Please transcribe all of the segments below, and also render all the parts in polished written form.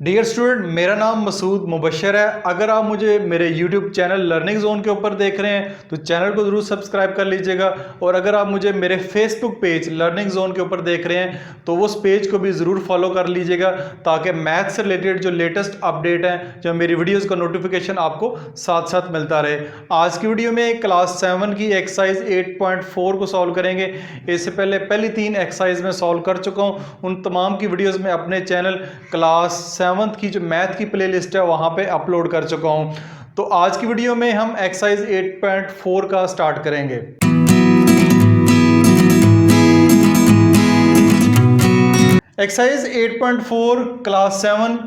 Dear student, मेरा नाम मसूद मुबशर है। अगर आप मुझे मेरे YouTube चैनल लर्निंग जोन के ऊपर देख रहे हैं तो चैनल को ज़रूर सब्सक्राइब कर लीजिएगा। और अगर आप मुझे मेरे फेसबुक पेज लर्निंग जोन के ऊपर देख रहे हैं तो उस पेज को भी ज़रूर फॉलो कर लीजिएगा, ताकि मैथ से रिलेटेड जो लेटेस्ट अपडेट हैं, जो मेरी वीडियोज़ का नोटिफिकेशन आपको साथ साथ मिलता रहे। आज की वीडियो में क्लास 7 की एक्सरसाइज 8.4 को सॉल्व करेंगे। इससे पहले पहली 3 एक्सरसाइज में सॉल्व कर चुका हूँ। उन तमाम की वीडियोज़ में अपने चैनल क्लास 7 की जो मैथ की प्लेलिस्ट है वहां पे अपलोड कर चुका हूं। तो आज की वीडियो में हम एक्सरसाइज 8.4 का स्टार्ट करेंगे। एक्सरसाइज 8.4 क्लास 7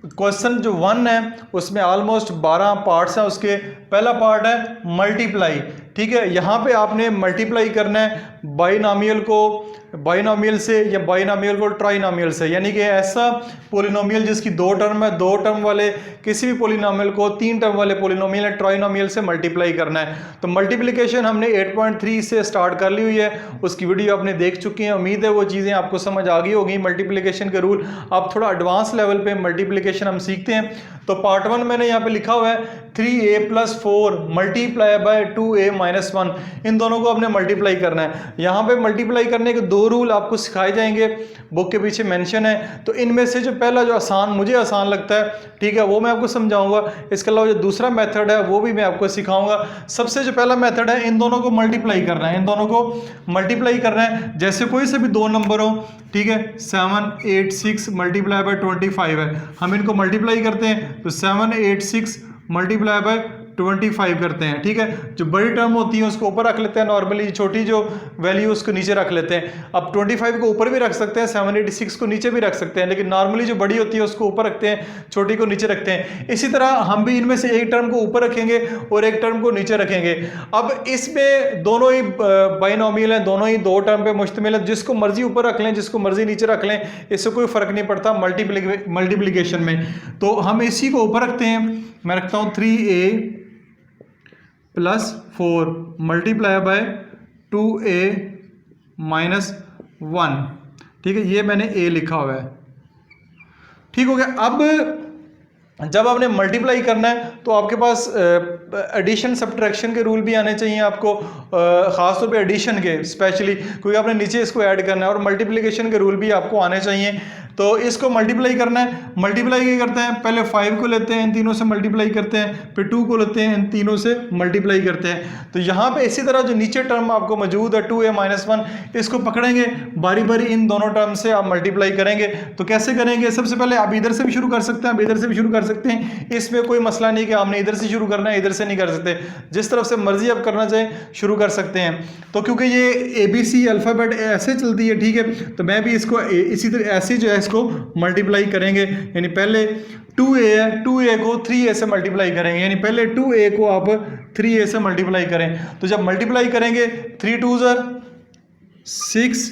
क्वेश्चन जो 1 है उसमें ऑलमोस्ट 12 पार्ट्स हैं। उसके पहला पार्ट है मल्टीप्लाई। ठीक है, यहाँ पे आपने मल्टीप्लाई करना है बाइनोमियल को बाइनोमियल से या बाइनोमियल को ट्राइनोमियल से, यानी कि ऐसा पॉलिनोमियल जिसकी 2 टर्म है, 2 टर्म वाले किसी भी पॉलिनोमियल को 3 टर्म वाले पॉलिनोमियल या ट्राइनोमियल से मल्टीप्लाई करना है। तो मल्टीप्लिकेशन हमने 8.3 से स्टार्ट कर ली हुई है, उसकी वीडियो आपने देख चुकी हैं। उम्मीद है वो चीज़ें आपको समझ आ गई होगी मल्टीप्लिकेशन के रूल। अब थोड़ा एडवांस लेवल पे मल्टीप्लिकेशन हम सीखते हैं। तो पार्ट 1 मैंने यहाँ पे लिखा हुआ है 3a + 4 मल्टीप्लाई बाय 2a - 1। इन दोनों को आपने मल्टीप्लाई करना है। यहाँ पे मल्टीप्लाई करने के 2 रूल आपको सिखाए जाएंगे, बुक के पीछे मेंशन है। तो इनमें से जो पहला जो मुझे आसान लगता है, ठीक है, वो मैं आपको समझाऊंगा। इसके अलावा जो दूसरा मेथड है वो भी मैं आपको सिखाऊंगा। सबसे जो पहला मेथड है, इन दोनों को मल्टीप्लाई करना है। इन दोनों को मल्टीप्लाई करना है जैसे कोई से भी 2 नंबर हो। ठीक है, 7, 8, 6 मल्टीप्लाई बाय 25 है। हम इनको मल्टीप्लाई करते हैं तो 7, 8, 6 मल्टीप्लाई बाय 25 करते हैं। ठीक है, जो बड़ी टर्म होती है उसको ऊपर रख लेते हैं, नॉर्मली छोटी जो वैल्यू उसको नीचे रख लेते हैं। अब 25 को ऊपर भी रख सकते हैं, 786 को नीचे भी रख सकते हैं, लेकिन नॉर्मली जो बड़ी होती है उसको ऊपर रखते हैं, छोटी को नीचे रखते हैं। इसी तरह हम भी इनमें से एक टर्म को ऊपर रखेंगे और एक टर्म को नीचे रखेंगे। अब इसमें दोनों ही बाइनोमियल हैं, दोनों ही 2 टर्म पे मुश्तमिल है। जिसको मर्जी ऊपर रख लें, जिसको मर्जी नीचे रख लें, इससे कोई फर्क नहीं पड़ता मल्टीप्लिकेशन में। तो हम इसी को ऊपर रखते हैं। मैं रखता हूं 3a + 4 मल्टीप्लाई बाय 2a - 1। ठीक है, ये मैंने a लिखा हुआ है। ठीक हो गया। अब जब आपने मल्टीप्लाई करना है तो आपके पास एडिशन सब्ट्रैक्शन के रूल भी आने चाहिए आपको, ख़ास तौर पे एडिशन के स्पेशली, क्योंकि आपने नीचे इसको ऐड करना है। और मल्टीप्लिकेशन के रूल भी आपको आने चाहिए। तो इसको मल्टीप्लाई करना है। मल्टीप्लाई क्या करते हैं, पहले 5 को लेते हैं, इन तीनों से मल्टीप्लाई करते हैं, फिर 2 को लेते हैं, इन तीनों से मल्टीप्लाई करते हैं। तो यहाँ पे इसी तरह जो नीचे टर्म आपको मौजूद है 2a - 1, इसको पकड़ेंगे, बारी बारी इन दोनों टर्म से आप मल्टीप्लाई करेंगे। तो कैसे करेंगे, सबसे पहले आप इधर से भी शुरू कर सकते हैं, आप इधर से भी शुरू कर सकते हैं। इसमें कोई मसला नहीं कि आपने इधर से शुरू करना है, इधर से नहीं कर सकते। जिस तरफ से मर्जी आप करना चाहें शुरू कर सकते हैं। तो क्योंकि ये ABC अल्फ़ाबेट ऐसे चलती है, ठीक है, तो मैं भी इसको इसी तरह ऐसे जो है इसको मल्टीप्लाई करेंगे। यानी पहले 2a है, 2a को 3a से मल्टीप्लाई करेंगे। यानी पहले 2a को आप 3a से मल्टीप्लाई करें। तो जब मल्टीप्लाई करेंगे 3 2 6,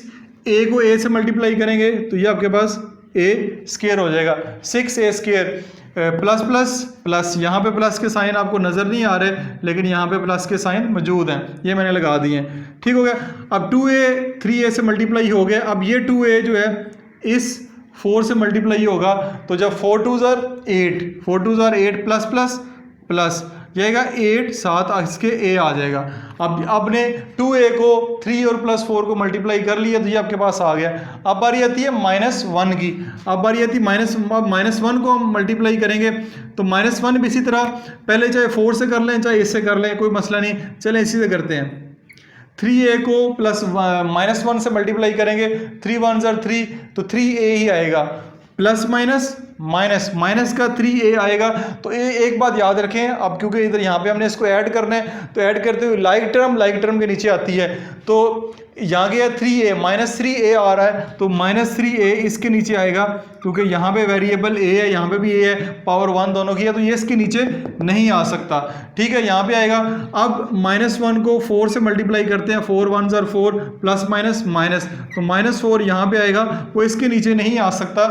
a को a से मल्टीप्लाई करेंगे तो ये आपके पास a स्क्वायर हो जाएगा, 6a square plus plus plus. यहाँ पे प्लस के साइन आपको नज़र नहीं आ रहे, लेकिन यहाँ पे प्लस के साइन मौजूद हैं, ये मैंने लगा दिए हैं। ठीक हो गया। अब 2a 3a से मल्टीप्लाई हो गया। अब ये 2a जो है इस 4 से मल्टीप्लाई होगा। तो जब 4 2 8, 4 2 8 प्लस प्लस प्लस जाएगा 8, 7 इसके a आ जाएगा। अब आपने 2a को 3 और +4 को मल्टीप्लाई कर लिया तो ये आपके पास आ गया। अब बारी आती है -1 की। अब बारी आती है -1 को हम मल्टीप्लाई करेंगे तो -1 भी इसी तरह, पहले चाहे 4 से कर लें चाहे इससे कर लें, कोई मसला नहीं। चलें इसी से करते हैं। 3a को -1 से मल्टीप्लाई करेंगे, 3 1 3 तो 3a ही आएगा, प्लस माइनस का 3a आएगा। तो एक बात याद रखें, अब क्योंकि इधर यहाँ पे हमने इसको ऐड करना है तो ऐड करते हुए लाइक टर्म के नीचे आती है। तो यहाँ गया 3a, -3a आ रहा है तो -3a इसके नीचे आएगा, क्योंकि यहाँ पे वेरिएबल a है, यहाँ पे भी a है, पावर 1 दोनों की है, तो ये इसके नीचे नहीं आ सकता। ठीक है, यहाँ पे आएगा। अब -1 को 4 से मल्टीप्लाई करते हैं, 4 1 4 प्लस माइनस, तो -4 यहाँ पे आएगा, वो इसके नीचे नहीं आ सकता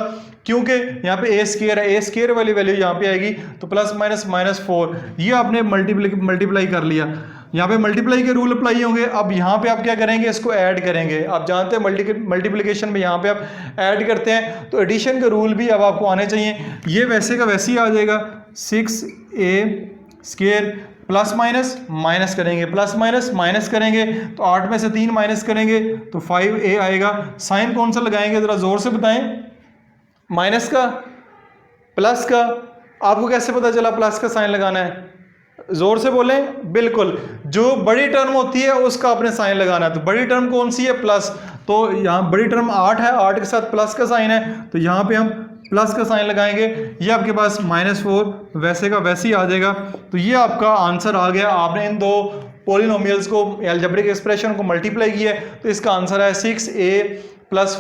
क्योंकि यहाँ पे a स्क्वायर है, a स्क्वायर वाली वैल्यू यहाँ पे आएगी, तो +- -4 ये आपने मल्टीप्लाई कर लिया। यहाँ पे मल्टीप्लाई के रूल अप्लाई होंगे। अब यहाँ पे आप क्या करेंगे, इसको ऐड करेंगे। आप जानते हैं मल्टीप्लिकेशन में यहाँ पे आप ऐड करते हैं, तो एडिशन के रूल भी अब आपको आने चाहिए। ये वैसे का वैसे ही आ जाएगा, 6a² प्लस माइनस माइनस करेंगे, प्लस माइनस माइनस करेंगे, तो 8 में से 3 माइनस करेंगे तो 5a आएगा। साइन कौन सा लगाएंगे ज़रा ज़ोर से बताएं, माइनस का, प्लस का? आपको कैसे पता चला प्लस का साइन लगाना है? जोर से बोलें। बिल्कुल, जो बड़ी टर्म होती है उसका आपने साइन लगाना है। तो बड़ी टर्म कौन सी है? प्लस। तो यहाँ बड़ी टर्म 8 है, 8 के साथ प्लस का साइन है, तो यहाँ पे हम प्लस का साइन लगाएंगे। ये आपके पास -4 वैसे का वैसे ही आ जाएगा। तो ये आपका आंसर आ गया। आपने इन दो पोलिनोमियल्स को, अलजेब्रिक एक्सप्रेशन को मल्टीप्लाई किया है, तो इसका आंसर है 6a² प्लस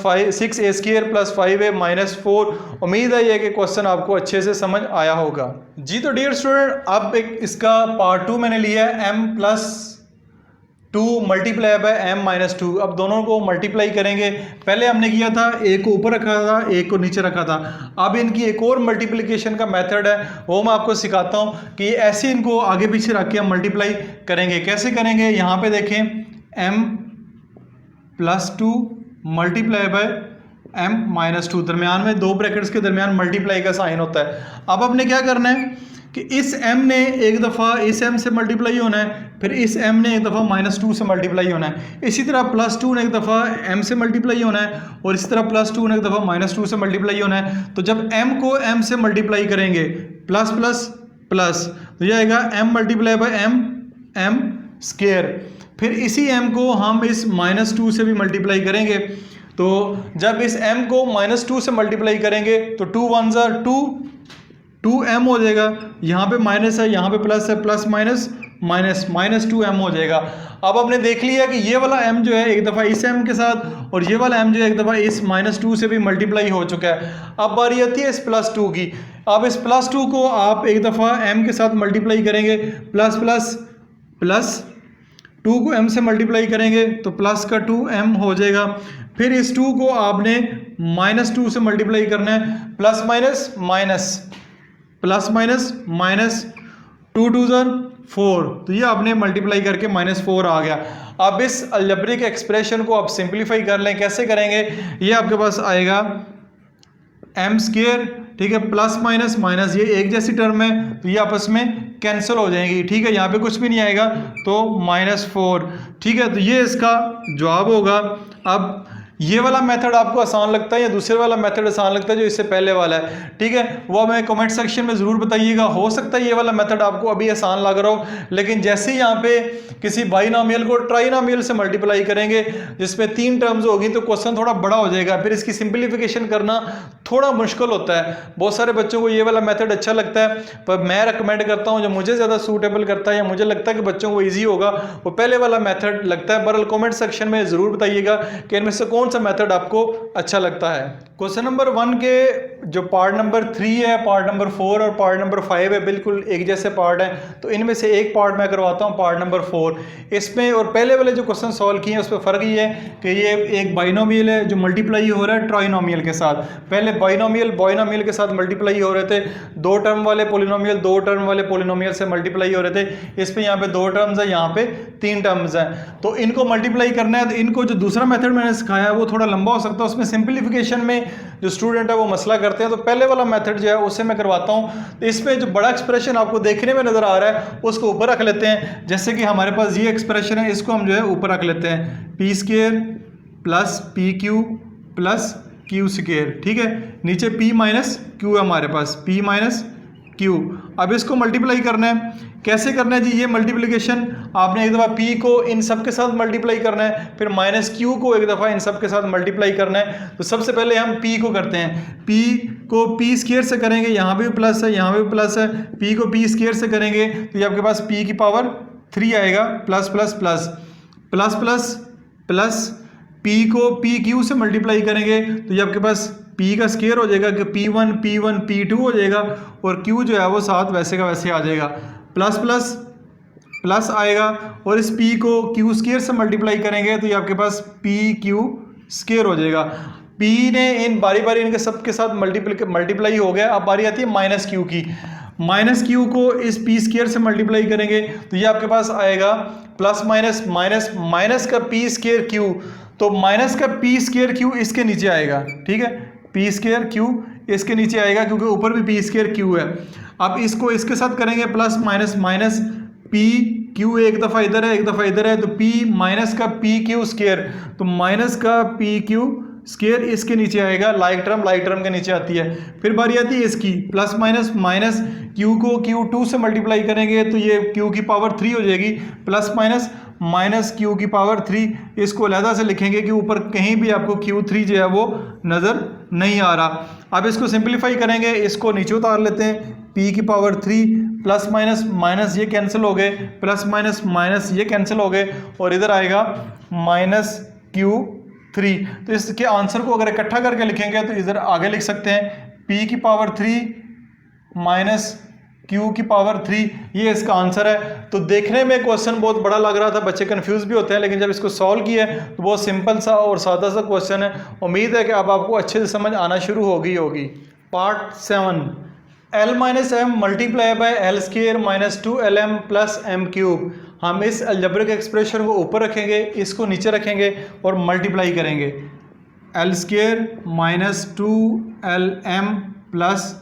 5a -4। उम्मीद है ये कि क्वेश्चन आपको अच्छे से समझ आया होगा। जी तो डियर स्टूडेंट, अब एक इसका पार्ट 2 मैंने लिया है, m+2 मल्टीप्लाई बाय m-2। अब दोनों को मल्टीप्लाई करेंगे। पहले हमने किया था, एक को ऊपर रखा था, एक को नीचे रखा था। अब इनकी एक और मल्टीप्लिकेशन का मेथड है, वो मैं आपको सिखाता हूँ कि ऐसे इनको आगे पीछे रख के हम मल्टीप्लाई करेंगे। कैसे करेंगे? यहाँ पे देखें, m+2 मल्टीप्लाई बाय m-2, दरमियान में 2 ब्रैकेट्स के दरमियान मल्टीप्लाई का साइन होता है। अब आपने क्या करना है कि इस m ने एक दफ़ा इस m से मल्टीप्लाई होना है, फिर इस m ने एक दफ़ा -2 से मल्टीप्लाई होना है। इसी तरह +2 ने एक दफ़ा m से मल्टीप्लाई होना है, और इसी तरह +2 ने एक दफ़ा -2 से मल्टीप्लाई होना है। तो जब m को m से मल्टीप्लाई करेंगे, प्लस प्लस प्लस, तो यह आएगा m मल्टीप्लाई बाय m²। फिर इसी m को हम इस -2 से भी मल्टीप्लाई करेंगे। तो जब इस m को -2 से मल्टीप्लाई करेंगे तो 2 1 ज़ा 2m हो जाएगा। यहाँ पे माइनस है, यहाँ पे प्लस है, प्लस माइनस माइनस -2m हो जाएगा। अब आपने देख लिया कि ये वाला m जो है एक दफ़ा इस m के साथ, और ये वाला m जो है एक दफ़ा इस -2 से भी मल्टीप्लाई हो चुका है। अब बारी आती है इस +2 की। अब इस +2 को आप एक दफ़ा m के साथ मल्टीप्लाई करेंगे, प्लस प्लस प्लस 2 को m से मल्टीप्लाई करेंगे तो प्लस का 2m हो जाएगा। फिर इस 2 को आपने -2 से मल्टीप्लाई करना है, plus minus minus, plus minus minus, 2 2 ज़ा 4, तो ये आपने मल्टीप्लाई करके -4 आ गया। अब इस अलजेब्रिक एक्सप्रेशन को आप सिंप्लीफाई कर लें। कैसे करेंगे? ये आपके पास आएगा m², ठीक है, प्लस माइनस माइनस, ये एक जैसी टर्म है तो ये आपस में कैंसिल हो जाएंगी, ठीक है। यहाँ पे कुछ भी नहीं आएगा तो -4, ठीक है। तो ये इसका जवाब होगा। अब ये वाला मेथड आपको आसान लगता है या दूसरे वाला मेथड आसान लगता है जो इससे पहले वाला है, ठीक है, वो हमें कमेंट सेक्शन में ज़रूर बताइएगा। हो सकता है ये वाला मेथड आपको अभी आसान लग रहा हो, लेकिन जैसे ही यहाँ पे किसी बाइनोमियल को ट्राइनोमियल से मल्टीप्लाई करेंगे जिसमें 3 टर्म्स होगी तो क्वेश्चन थोड़ा बड़ा हो जाएगा, फिर इसकी सिंप्लीफिकेशन करना थोड़ा मुश्किल होता है। बहुत सारे बच्चों को ये वाला मेथड अच्छा लगता है, पर मैं रिकमेंड करता हूँ, जो मुझे ज़्यादा सूटेबल करता है या मुझे लगता है कि बच्चों को ईजी होगा, वो पहले वाला मेथड लगता है। बहरहाल कमेंट सेक्शन में ज़रूर बताइएगा कि इनमें से कौन सा मेथड आपको अच्छा लगता है। क्वेश्चन नंबर 1 के जो पार्ट नंबर 3 है, पार्ट नंबर 4 और पार्ट नंबर 5 है, बिल्कुल एक जैसे पार्ट है। तो इनमें से एक पार्ट मैं करवाता हूँ, पार्ट नंबर 4। इसमें और पहले वाले जो क्वेश्चन सॉल्व किए हैं उस पर फ़र्क ये है कि ये एक बाइनोमियल है जो मल्टीप्लाई हो रहा है ट्राइनोमियल के साथ। पहले बाइनोमियल के साथ मल्टीप्लाई हो रहे थे, 2 टर्म वाले पोलिनोमियल 2 टर्म वाले पोलिनोमियल से मल्टीप्लाई हो रहे थे। इस पर यहाँ पे 2 टर्म्स है, यहाँ पे 3 टर्म्स हैं, तो इनको मल्टीप्लाई करना है। तो इनको जो दूसरा मेथड मैंने सिखाया है वो थोड़ा लंबा हो सकता है, उसमें सिंप्लीफिकेशन में जो स्टूडेंट है वो मसला करते हैं। तो पहले वाला मेथड जो है उससे मैं करवाता हूँ। तो इसमें जो बड़ा एक्सप्रेशन आपको देखने में नज़र आ रहा है उसको ऊपर रख लेते हैं। जैसे कि हमारे पास ये एक्सप्रेशन है, इसको हम जो है ऊपर रख लेते हैं, p² plus pq plus q², ठीक है। नीचे p माइनस q है हमारे पास, p माइनस q। अब इसको मल्टीप्लाई करना है। कैसे करना है जी? ये मल्टीप्लिकेशन आपने एक दफ़ा p को इन सब के साथ मल्टीप्लाई करना है, फिर -q को एक दफ़ा इन सब के साथ मल्टीप्लाई करना है। तो सबसे पहले हम p को करते हैं, p को p² से करेंगे, यहाँ पे भी प्लस है, यहाँ पे भी प्लस है, p को p² से करेंगे तो ये आपके पास p की पावर 3 आएगा, plus plus plus plus plus plus, p को pq से मल्टीप्लाई करेंगे तो ये आपके पास p का स्क्वायर हो जाएगा कि p1 p2 हो जाएगा, और q जो है वो साथ वैसे का वैसे आ जाएगा, प्लस प्लस प्लस आएगा, और इस p को q² से मल्टीप्लाई करेंगे तो ये आपके पास pq² हो जाएगा। p ने इन बारी बारी इनके सब के साथ मल्टीप्लाई हो गया। अब बारी आती है -q की। माइनस क्यू को इस पी स्क्वायर से मल्टीप्लाई करेंगे तो ये आपके पास आएगा प्लस माइनस माइनस माइनस का पी स्क्वायर क्यू, तो माइनस का पी स्क्वायर क्यू इसके नीचे आएगा, ठीक है, पी स्क्वायर क्यू इसके नीचे आएगा क्योंकि ऊपर भी पी स्क्वायर क्यू है। अब इसको इसके साथ करेंगे plus minus minus P Q, एक दफ़ा इधर है एक दफ़ा इधर है, तो पी माइनस का पी क्यू स्क्वायर, तो माइनस का पी क्यू स्क्वायर इसके नीचे आएगा, लाइक टर्म के नीचे आती है। फिर बारी आती है इसकी प्लस माइनस माइनस क्यू को Q2 से मल्टीप्लाई करेंगे तो ये क्यू की पावर 3 हो जाएगी, प्लस माइनस माइनस क्यू की पावर 3, इसको अलहदा से लिखेंगे कि ऊपर कहीं भी आपको Q3 जो है वो नज़र नहीं आ रहा। अब इसको सिंप्लीफाई करेंगे, इसको नीचे उतार लेते हैं, p की पावर 3 प्लस माइनस माइनस ये कैंसिल हो गए, प्लस माइनस माइनस ये कैंसिल हो गए और इधर आएगा माइनस Q3। तो इसके आंसर को अगर इकट्ठा करके लिखेंगे तो इधर आगे लिख सकते हैं p की पावर 3 माइनस q की पावर 3, ये इसका आंसर है। तो देखने में क्वेश्चन बहुत बड़ा लग रहा था, बच्चे कंफ्यूज भी होते हैं, लेकिन जब इसको सॉल्व किया तो बहुत सिंपल सा और सादा सा क्वेश्चन है। उम्मीद है कि अब आपको अच्छे से समझ आना शुरू होगी। Part 7, l minus M multiply by L square minus 2lm plus M cube. हम इस अलजेब्रिक एक्सप्रेशन को ऊपर रखेंगे, इसको नीचे रखेंगे और मल्टीप्लाई करेंगे, L square minus 2lm plus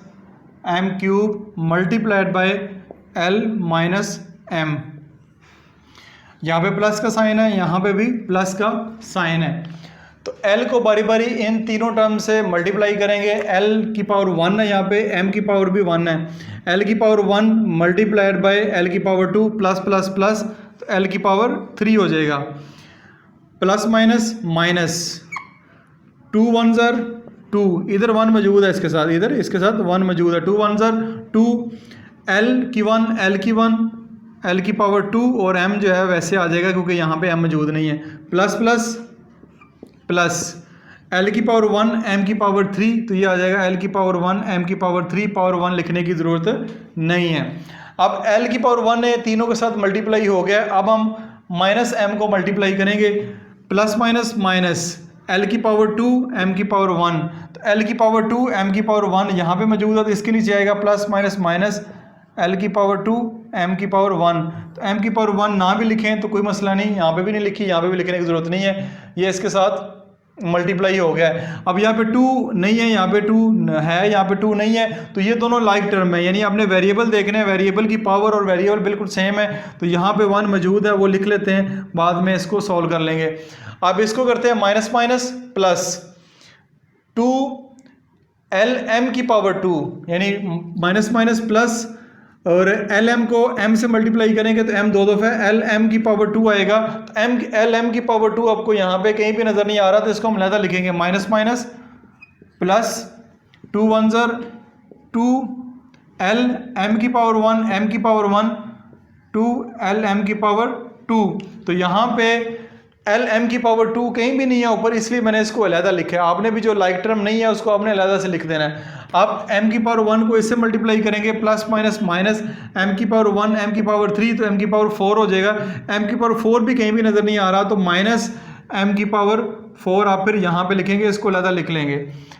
M cube multiplied by L minus M. यहाँ पे प्लस का साइन है, यहाँ पे भी प्लस का साइन है। तो l को बारी बारी इन तीनों टर्म से मल्टीप्लाई करेंगे, l की पावर 1 है यहाँ पे, m की पावर भी 1 है, l की पावर 1 मल्टीप्लाइड बाय l की पावर 2 प्लस प्लस प्लस, तो l की पावर 3 हो जाएगा, प्लस माइनस माइनस 2 1 ज़र 2, इधर 1 मौजूद है इसके साथ, इधर इसके साथ 1 मौजूद है, 2 1 ज़र 2, l की 1 l की 1 l की पावर 2 और m जो है वैसे आ जाएगा क्योंकि यहाँ पे m मौजूद नहीं है, प्लस प्लस प्लस l की पावर 1 m की पावर 3, तो ये आ जाएगा l की पावर 1 m की पावर 3, पावर 1 लिखने की ज़रूरत नहीं है। अब l की पावर 1 है, तीनों के साथ मल्टीप्लाई हो गया, अब हम माइनस m को मल्टीप्लाई करेंगे, प्लस माइनस माइनस l की पावर 2 m की पावर 1, तो l की पावर 2 m की पावर 1 यहाँ पे मौजूद है तो इसके नीचे आएगा प्लस माइनस माइनस l की पावर 2 m की पावर 1, तो m की पावर 1 ना भी लिखें तो कोई मसला नहीं, यहाँ पे भी नहीं लिखी, यहाँ पे भी लिखने की ज़रूरत नहीं है, ये इसके साथ मल्टीप्लाई हो गया है। अब यहाँ पे 2 नहीं है, यहाँ पे 2 है, यहाँ पे 2 नहीं है, तो ये दोनों लाइक टर्म है, यानी आपने वेरिएबल देखने हैं, वेरिएबल की पावर और वेरिएबल बिल्कुल सेम है, तो यहाँ पे 1 मौजूद है वो लिख लेते हैं, बाद में इसको सॉल्व कर लेंगे। अब इसको करते हैं माइनस माइनस प्लस 2lm की पावर 2, यानी माइनस माइनस प्लस, और lm को m से मल्टीप्लाई करेंगे तो m दो दफ़े lm की पावर 2 आएगा, तो lm की पावर 2 आपको यहाँ पे कहीं भी नज़र नहीं आ रहा तो इसको हम अलहदा लिखेंगे, माइनस माइनस प्लस 2 1 ज़र 2 l m की पावर 1 m की पावर 1 2 l m की पावर 2, तो यहाँ पे एल एम की पावर 2 कहीं भी नहीं है ऊपर, इसलिए मैंने इसको अलहदा लिखा है। आपने भी जो लाइक टर्म नहीं है उसको आपने अलहदा से लिख देना है। अब m की पावर 1 को इससे मल्टीप्लाई करेंगे, प्लस माइनस माइनस m की पावर 1 m की पावर 3, तो m की पावर 4 हो जाएगा, m की पावर 4 भी कहीं भी नज़र नहीं आ रहा तो माइनस m की पावर 4 आप फिर यहाँ पे लिखेंगे, इसको अलहदा लिख लेंगे,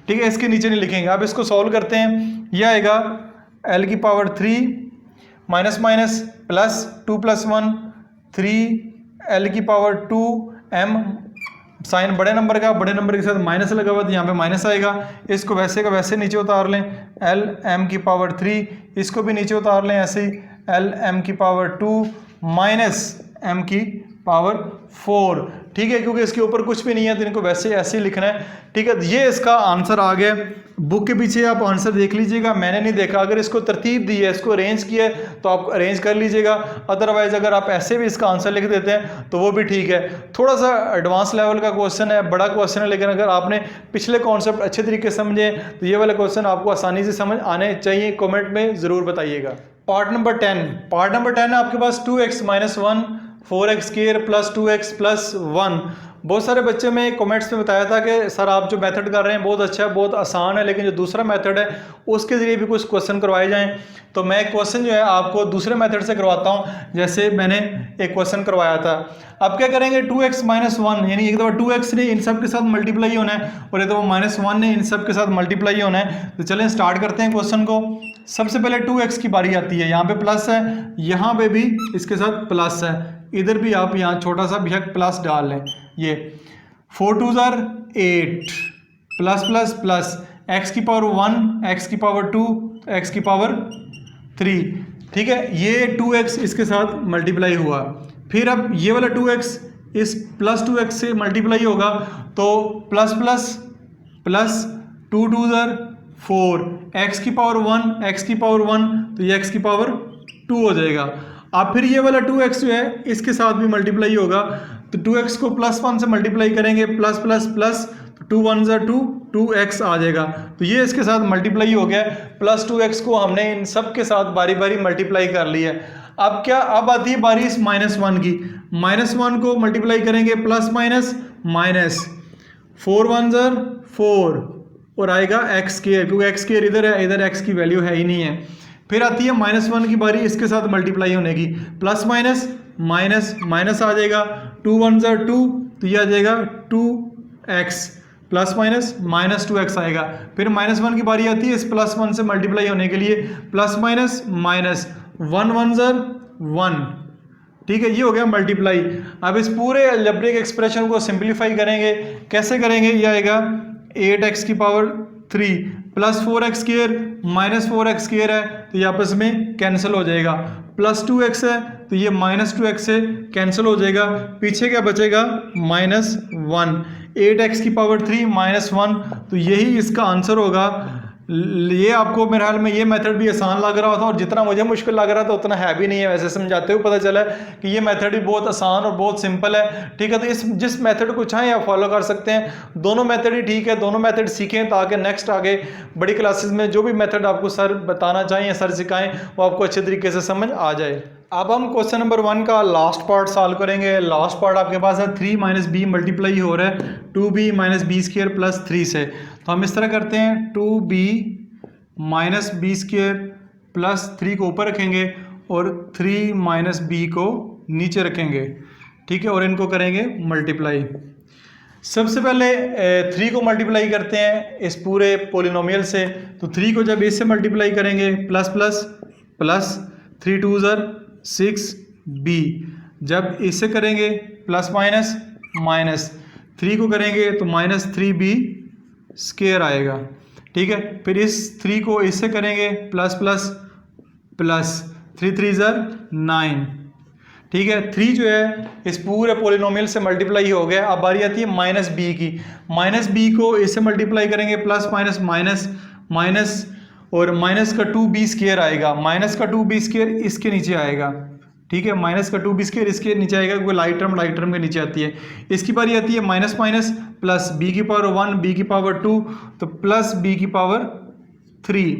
ठीक है, इसके नीचे नहीं लिखेंगे। अब इसको सॉल्व करते हैं, यह आएगा l की power 3 minus minus plus 2 plus 1 3 l की पावर 2 m, साइन बड़े नंबर का, बड़े नंबर के साथ माइनस लगा हुआ तो यहाँ पे माइनस आएगा, इसको वैसे का वैसे नीचे उतार लें, l m की पावर 3, इसको भी नीचे उतार लें ऐसे ही, l m की पावर 2 माइनस m की पावर 4, ठीक है, क्योंकि इसके ऊपर कुछ भी नहीं है तो इनको वैसे ऐसे ही लिखना है, ठीक है। ये इसका आंसर आ गया। बुक के पीछे आप आंसर देख लीजिएगा, मैंने नहीं देखा, अगर इसको तरतीब दी है, इसको अरेंज किया है तो आप अरेंज कर लीजिएगा, अदरवाइज अगर आप ऐसे भी इसका आंसर लिख देते हैं तो वो भी ठीक है। थोड़ा सा एडवांस लेवल का क्वेश्चन है, बड़ा क्वेश्चन है, लेकिन अगर आपने पिछले कॉन्सेप्ट अच्छे तरीके से समझे तो ये वाला क्वेश्चन आपको आसानी से समझ आने चाहिए, कॉमेंट में ज़रूर बताइएगा। पार्ट नंबर 10 है आपके पास 2x - 1 4x² plus 2x plus 1 बहुत सारे बच्चे में कमेंट्स में बताया था कि सर आप जो मेथड कर रहे हैं बहुत अच्छा है, बहुत आसान है, लेकिन जो दूसरा मेथड है उसके ज़रिए भी कुछ क्वेश्चन करवाए जाएं। तो मैं एक क्वेश्चन जो है आपको दूसरे मेथड से करवाता हूं, जैसे मैंने एक क्वेश्चन करवाया था। अब क्या करेंगे, 2x माइनस 1, यानी एक दफ़ा 2x ने इन सब के साथ मल्टीप्लाई होना है और एक दफ़ा -1 ने इन सब के साथ मल्टीप्लाई होना है। तो चलें स्टार्ट करते हैं क्वेश्चन को। सबसे पहले 2x की बारी आती है, यहाँ पे प्लस है, यहाँ पे भी इसके साथ प्लस है, इधर भी आप यहाँ छोटा सा बेशक प्लस डाल लें। ये 4 2 ज़ार 8 प्लस प्लस प्लस x की पावर 1, x की पावर 2, x की पावर 3, ठीक है। ये 2x इसके साथ मल्टीप्लाई हुआ। फिर अब ये वाला 2x इस प्लस 2x से मल्टीप्लाई होगा, तो प्लस प्लस प्लस 2 2 ज़ार 4, x की पावर 1, x की पावर 1, तो ये x की पावर 2 हो जाएगा। अब फिर ये वाला 2x जो है इसके साथ भी मल्टीप्लाई होगा, तो 2x को +1 से मल्टीप्लाई करेंगे, प्लस प्लस प्लस 2 1 ज़ार 2, 2x आ जाएगा। तो ये इसके साथ मल्टीप्लाई हो गया, प्लस 2x को हमने इन सब के साथ बारी बारी मल्टीप्लाई कर लिया। अब क्या, अब आती है बारी इस -1 की। -1 को मल्टीप्लाई करेंगे, प्लस माइनस माइनस 4 1 ज़ार 4 और आएगा x स्क्वायर, क्योंकि x स्क्वायर इधर है, इधर x की वैल्यू है ही नहीं है। फिर आती है -1 की बारी इसके साथ मल्टीप्लाई होने की, प्लस माइनस माइनस माइनस आ जाएगा, 2 1 ज़ार 2, तो ये आ जाएगा 2x, प्लस माइनस -2x आएगा। फिर -1 की बारी आती है इस +1 से मल्टीप्लाई होने के लिए, प्लस माइनस माइनस 1 1 ज़ार 1, ठीक है, ये हो गया मल्टीप्लाई। अब इस पूरे अलजेब्रिक एक्सप्रेशन को सिंप्लीफाई करेंगे, कैसे करेंगे, ये आएगा 8x की power 3 plus 4x square minus 4x square है, तो ये आपस में कैंसिल हो जाएगा, प्लस 2x है तो ये -2x से कैंसिल हो जाएगा, पीछे क्या बचेगा -1, 8x की पावर 3 -1, तो यही इसका आंसर होगा। ये आपको मेरे ख्याल में ये मेथड भी आसान लग रहा था और जितना मुझे मुश्किल लग रहा था उतना है भी नहीं है, वैसे समझाते हुए पता चला कि ये मेथड भी बहुत आसान और बहुत सिंपल है, ठीक है। तो इस जिस मेथड को चाहें आप फॉलो कर सकते हैं, दोनों मेथड ही ठीक है, दोनों मेथड सीखें ताकि नेक्स्ट आगे बड़ी क्लासेस में जो भी मेथड आपको सर बताना चाहें या सर सिखाएं वो आपको अच्छे तरीके से समझ आ जाए। अब हम क्वेश्चन नंबर 1 का लास्ट पार्ट सॉल्व करेंगे। लास्ट पार्ट आपके पास है 3 - b मल्टीप्लाई हो रहा है 2b - b स्क्वायर प्लस 3 से, तो हम इस तरह करते हैं 2b - b स्क्वायर प्लस 3 को ऊपर रखेंगे और 3 - b को नीचे रखेंगे, ठीक है, और इनको करेंगे मल्टीप्लाई। सबसे पहले 3 को मल्टीप्लाई करते हैं इस पूरे पोलिनोमियल से, तो 3 को जब इससे मल्टीप्लाई करेंगे प्लस प्लस प्लस 3 2 ज़ार 6b, जब इससे करेंगे प्लस माइनस माइनस 3 को करेंगे तो -3b स्क्वायर आएगा, ठीक है। फिर इस 3 को इससे करेंगे प्लस प्लस प्लस 3 3 ज़ार 9, ठीक है। 3 जो है इस पूरे पोलिनोमियल से मल्टीप्लाई हो गया। अब बारी आती है -b की, -b को इससे मल्टीप्लाई करेंगे प्लस माइनस माइनस माइनस और माइनस का 2b स्क्वायर आएगा, माइनस का 2b स्क्वायर इसके नीचे आएगा, ठीक है, माइनस का 2b स्क्वायर इसके नीचे आएगा क्योंकि लाइट टर्म के नीचे आती है। इसकी बारी आती है माइनस माइनस प्लस b की पावर 1 b की पावर 2, तो प्लस b की पावर 3,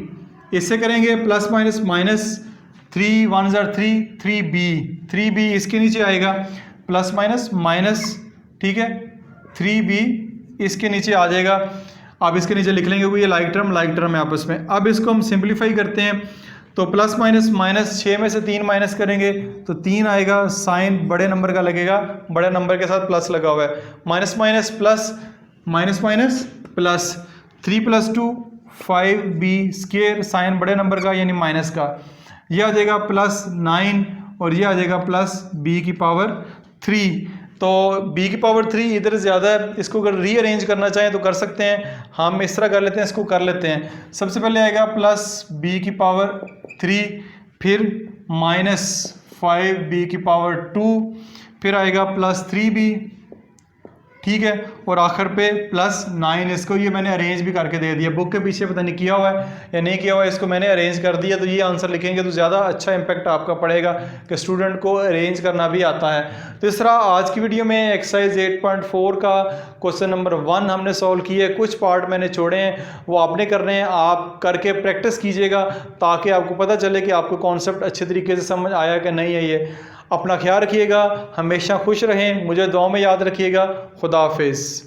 इससे करेंगे प्लस माइनस माइनस 3 1 ज़ार 3 3b इसके नीचे आएगा, प्लस माइनस माइनस, ठीक है, 3b इसके नीचे आ जाएगा। अब इसके नीचे लिख लेंगे क्योंकि ये लाइक टर्म है आपस में। अब इसको हम सिंप्लीफाई करते हैं, तो प्लस माइनस माइनस 6 में से 3 माइनस करेंगे तो 3 आएगा, साइन बड़े नंबर का लगेगा, बड़े नंबर के साथ प्लस लगा हुआ है, minus minus plus minus minus plus 3 + 2 5b square, sign बड़े नंबर का यानी माइनस का, यह आ जाएगा प्लस 9 और यह आ जाएगा प्लस b की पावर 3। तो b की पावर 3 इधर ज़्यादा है, इसको अगर रीअरेंज करना चाहें तो कर सकते हैं, हम इस तरह कर लेते हैं, इसको कर लेते हैं। सबसे पहले आएगा प्लस b की पावर 3, फिर -5b की पावर 2, फिर आएगा प्लस 3b, ठीक है, और आखिर पे प्लस 9। इसको ये मैंने अरेंज भी करके दे दिया, बुक के पीछे पता नहीं किया हुआ है या नहीं किया हुआ है, इसको मैंने अरेंज कर दिया। तो ये आंसर लिखेंगे तो ज़्यादा अच्छा इम्पैक्ट आपका पड़ेगा कि स्टूडेंट को अरेंज करना भी आता है। तो इस तरह आज की वीडियो में एक्सरसाइज 8.4 का क्वेश्चन नंबर 1 हमने सॉल्व किया है। कुछ पार्ट मैंने छोड़े हैं वो आपने करने हैं, आप करके प्रैक्टिस कीजिएगा ताकि आपको पता चले कि आपको कॉन्सेप्ट अच्छे तरीके से समझ आया कि नहीं है। ये अपना ख्याल रखिएगा, हमेशा खुश रहें, मुझे दुआ में याद रखिएगा। खुदा हाफिज़।